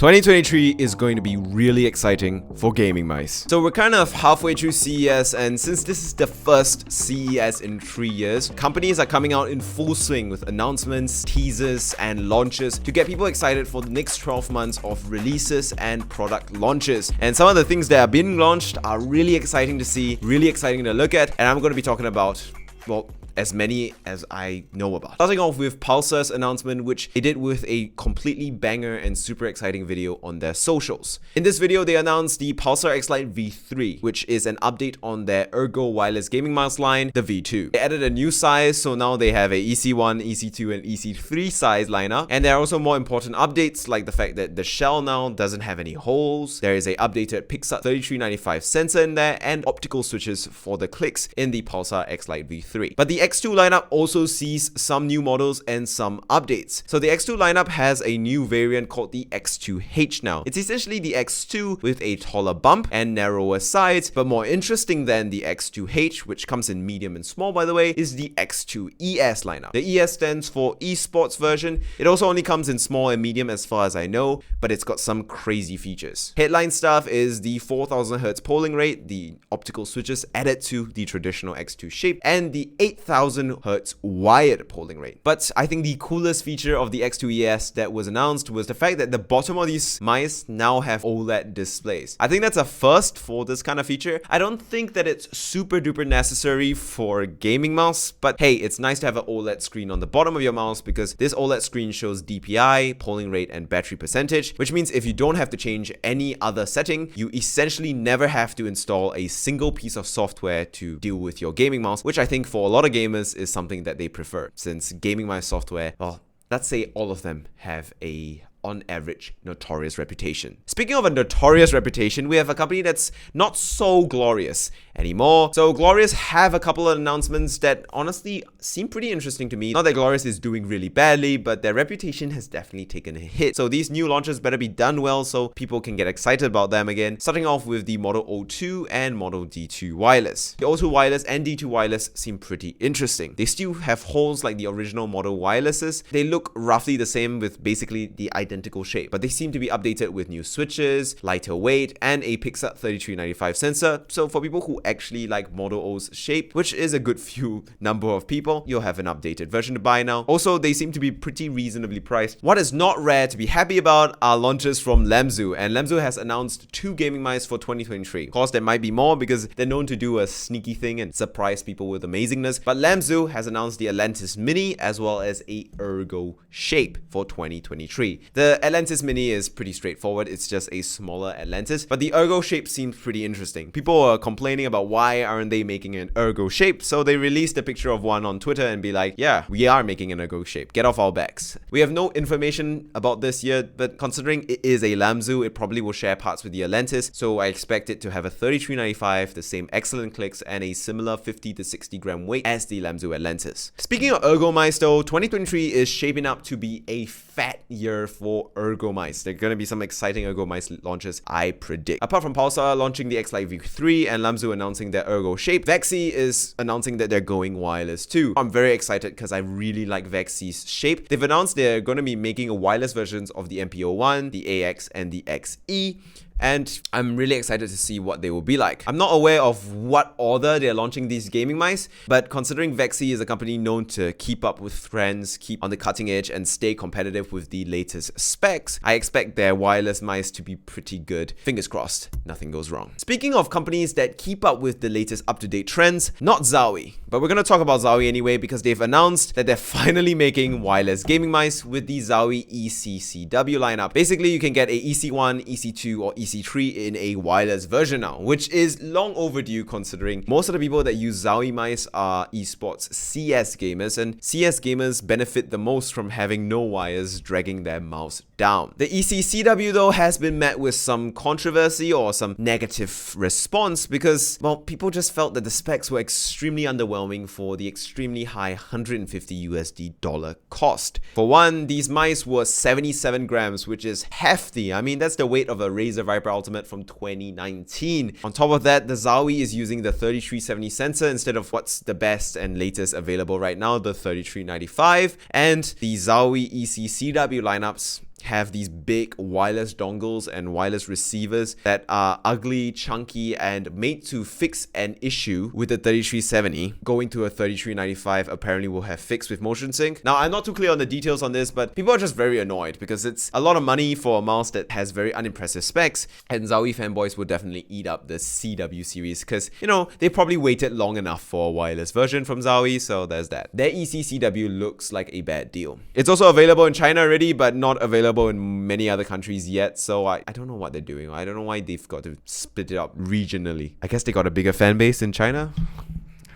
2023 is going to be really exciting for gaming mice. So we're kind of halfway through CES, and since this is the first CES in 3 years, companies are coming out in full swing with announcements, teasers, and launches to get people excited for the next 12 months of releases and product launches. And some of the things that have been launched are really exciting to see, really exciting to look at, and I'm going to be talking about, well, as many as I know about. Starting off with Pulsar's announcement, which they did with a completely banger and super exciting video on their socials. In this video, they announced the Pulsar X Lite V3, which is an update on their Ergo wireless gaming mouse line, the V2. They added a new size, so now they have a EC1, EC2, and EC3 size lineup. And there are also more important updates, like the fact that the shell now doesn't have any holes. There is a updated Pulsar 3395 sensor in there, and optical switches for the clicks in the Pulsar X Lite V3. But the X2 lineup also sees some new models and some updates. So the X2 lineup has a new variant called the X2H now. It's essentially the X2 with a taller bump and narrower sides, but more interesting than the X2H, which comes in medium and small by the way, is the X2ES lineup. The ES stands for esports version. It also only comes in small and medium as far as I know, but it's got some crazy features. Headline stuff is the 4000 Hz polling rate, the optical switches added to the traditional X2 shape, and the 8000 Hz wired polling rate. But I think the coolest feature of the X2ES that was announced was the fact that the bottom of these mice now have OLED displays. I think that's a first for this kind of feature. I don't think that it's super duper necessary for a gaming mouse, but hey, it's nice to have an OLED screen on the bottom of your mouse because this OLED screen shows DPI, polling rate, and battery percentage, which means if you don't have to change any other setting, you essentially never have to install a single piece of software to deal with your gaming mouse, which I think for a lot of gamers is something that they prefer, since gaming mouse software, well, let's say all of them have a on average notorious reputation. Speaking of a notorious reputation, we have a company that's not so glorious anymore. So Glorious have a couple of announcements that honestly seem pretty interesting to me. Not that Glorious is doing really badly, but their reputation has definitely taken a hit. So these new launches better be done well so people can get excited about them again. Starting off with the Model O2 and Model D2 wireless. The O2 wireless and D2 wireless seem pretty interesting. They still have holes like the original Model wirelesses. They look roughly the same with basically the identical shape, but they seem to be updated with new switches, lighter weight, and a Pulsar 3395 sensor. So for people who actually like Model O's shape, which is a good few number of people, you'll have an updated version to buy now. Also, they seem to be pretty reasonably priced. What is not rare to be happy about are launches from Lamzu, and Lamzu has announced 2 gaming mice for 2023. Of course, there might be more because they're known to do a sneaky thing and surprise people with amazingness, but Lamzu has announced the Atlantis Mini as well as a Ergo shape for 2023. The Atlantis Mini is pretty straightforward, it's just a smaller Atlantis, but the Ergo shape seems pretty interesting. People are complaining about why aren't they making an Ergo shape, so they released a picture of one on Twitter and be like, yeah, we are making an Ergo shape, get off our backs. We have no information about this yet, but considering it is a Lamzu, it probably will share parts with the Atlantis, so I expect it to have a 3395, the same excellent clicks, and a similar 50 to 60 gram weight as the Lamzu Atlantis. Speaking of Ergo mice though, 2023 is shaping up to be a fat year for Ergo mice. There are going to be some exciting Ergo mice launches, I predict. Apart from Pulsar launching the X Lite V3 and Lamzu announcing their Ergo shape, Vexi is announcing that they're going wireless too. I'm very excited because I really like Vexi's shape. They've announced they're going to be making wireless versions of the MPO1, the AX, and the XE. And I'm really excited to see what they will be like. I'm not aware of what order they're launching these gaming mice, but considering Vexi is a company known to keep up with trends, keep on the cutting edge, and stay competitive with the latest specs, I expect their wireless mice to be pretty good. Fingers crossed, nothing goes wrong. Speaking of companies that keep up with the latest up-to-date trends, not Zowie, but we're going to talk about Zowie anyway because they've announced that they're finally making wireless gaming mice with the Zowie ECCW lineup. Basically, you can get a EC1, EC2, or EC3 in a wireless version now, which is long overdue considering most of the people that use Zowie mice are esports CS gamers, and CS gamers benefit the most from having no wires dragging their mouse down. The ECCW though has been met with some controversy or some negative response because, well, people just felt that the specs were extremely underwhelming for the extremely high $150 cost. For one, these mice were 77 grams, which is hefty. I mean, that's the weight of a Razer Viper Ultimate from 2019. On top of that, the Zowie is using the 3370 sensor instead of what's the best and latest available right now, the 3395, and the Zowie ECCW lineups have these big wireless dongles and wireless receivers that are ugly, chunky, and made to fix an issue with the 3370. Going to a 3395 apparently will have fixed with motion sync. Now, I'm not too clear on the details on this, but people are just very annoyed because it's a lot of money for a mouse that has very unimpressive specs, and Zowie fanboys will definitely eat up the CW series because, you know, they probably waited long enough for a wireless version from Zowie, so there's that. Their ECCW looks like a bad deal. It's also available in China already, but not available in many other countries yet, so I don't know what they're doing. I don't know why they've got to split it up regionally. I guess they got a bigger fan base in China?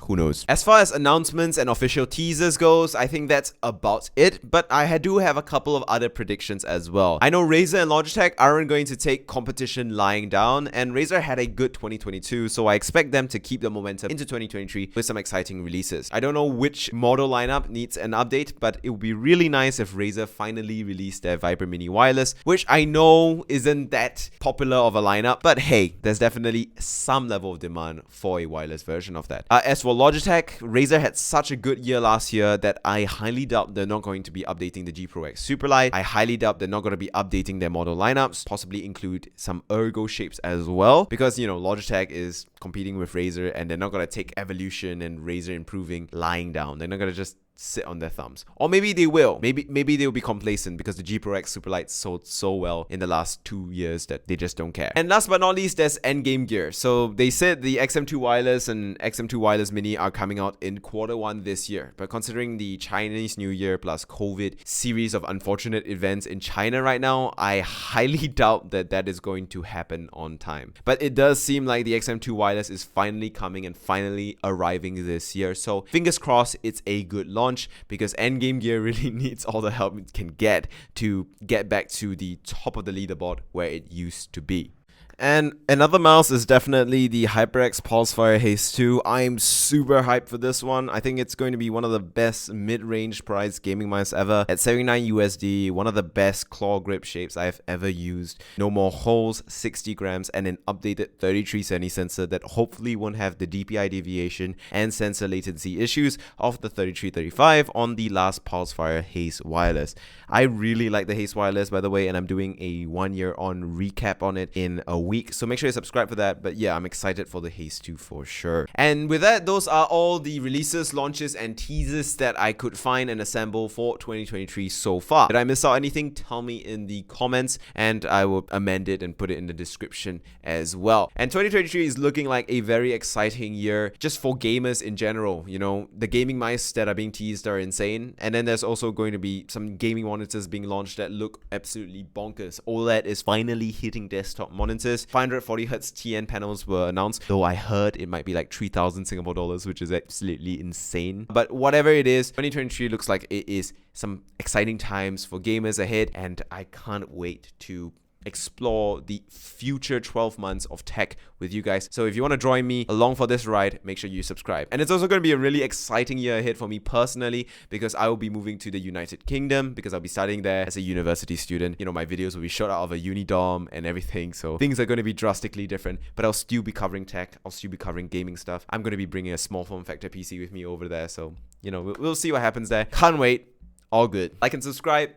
Who knows? As far as announcements and official teasers goes, I think that's about it, but I do have a couple of other predictions as well. I know Razer and Logitech aren't going to take competition lying down, and Razer had a good 2022, so I expect them to keep the momentum into 2023 with some exciting releases. I don't know which model lineup needs an update, but it would be really nice if Razer finally released their Viper Mini Wireless, which I know isn't that popular of a lineup, but hey, there's definitely some level of demand for a wireless version of that. As for Logitech, Razer had such a good year last year that I highly doubt they're not going to be updating the G Pro X Superlight. I highly doubt they're not going to be updating their model lineups, possibly include some ergo shapes as well, because, you know, Logitech is competing with Razer and they're not going to take evolution and Razer improving lying down. They're not going to just sit on their thumbs. Or maybe they will. Maybe they'll be complacent because the G Pro X Superlight sold so well in the last 2 years that they just don't care. And last but not least, there's endgame gear. So they said the XM2 Wireless and XM2 Wireless Mini are coming out in Q1 this year. But considering the Chinese New Year plus COVID series of unfortunate events in China right now, I highly doubt that that is going to happen on time. But it does seem like the XM2 Wireless is finally coming and finally arriving this year. So fingers crossed it's a good launch, because endgame gear really needs all the help it can get to get back to the top of the leaderboard where it used to be. And another mouse is definitely the HyperX Pulsar Haze 2. I'm super hyped for this one. I think it's going to be one of the best mid-range priced gaming mice ever. At 79 USD, one of the best claw grip shapes I've ever used. No more holes, 60 grams, and an updated 3370 sensor that hopefully won't have the DPI deviation and sensor latency issues of the 3335 on the last Pulsar Haze Wireless. I really like the Haze Wireless, by the way, and I'm doing a 1 year on recap on it in a week, so make sure you subscribe for that. But yeah, I'm excited for the Haze 2 for sure. And with that, those are all the releases, launches, and teasers that I could find and assemble for 2023 so far. Did I miss out anything? Tell me in the comments and I will amend it and put it in the description as well. And 2023 is looking like a very exciting year just for gamers in general. You know, the gaming mice that are being teased are insane, and then there's also going to be some gaming monitors being launched that look absolutely bonkers. OLED is finally hitting desktop monitors. 540Hz TN panels were announced, though I heard it might be like 3,000 Singapore dollars, which is absolutely insane. But whatever it is, 2023 looks like it is some exciting times for gamers ahead, and I can't wait to explore the future 12 months of tech with you guys. So if you want to join me along for this ride, make sure you subscribe. And it's also going to be a really exciting year ahead for me personally, because I will be moving to the United Kingdom, because I'll be studying there as a university student. You know, my videos will be shot out of a uni dorm and everything, so things are going to be drastically different, but I'll still be covering tech. I'll still be covering gaming stuff. I'm going to be bringing a small form factor PC with me over there, so you know, we'll see what happens there. Can't wait. All good. Like and subscribe.